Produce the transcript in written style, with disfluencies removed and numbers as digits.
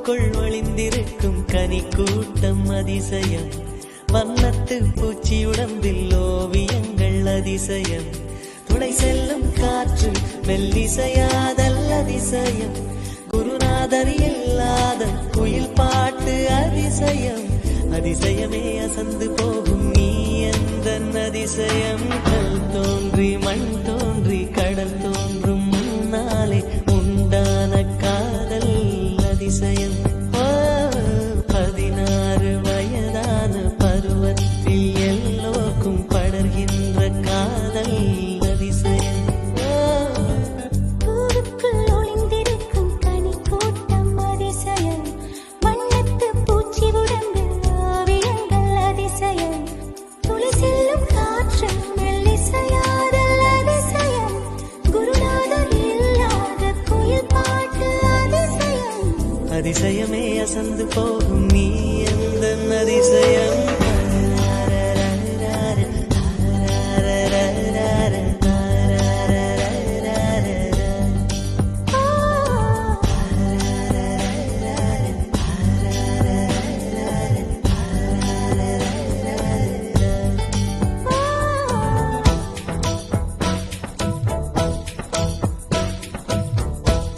பூவுக்குள் ஒளிந்திருக்கும் கனி கூட்டம் அதிசயம். வண்ணத்து பூச்சி உடம்பில் ஓவியங்கள் அதிசயம். துளை செல்லும் காற்று மெல்லிசையாதல் அதிசயம். குருநாதர் இல்லாத குயில் பாட்டு அதிசயம். அதிசயமே அசந்து போகும் நீ எந்த அதிசயம். கல் தோன்றி மண் தோன்றி கடல் தோன்றும் முன்னாலே உண்டான காதல் அதிசயம். 16 வயதான பருவத்தில் எல்லோருக்கும் படர்கின்ற காதல் அதிசயம். பூவுக்குள் ஒளிந்திருக்கும் கனி கூட்டம் அதிசயம். வண்ணத்து பூச்சி உடம்பில் ஓவியங்கள் அதிசயம். துளி செல்லும் காற்று மெல்லிசையாதல் அதிசயம். குருநாதர் இல்லாத குயில் பாட்டு அதிசயம். அதிசயமே அசந்து போகும் நீ எந்த அதிசயம்.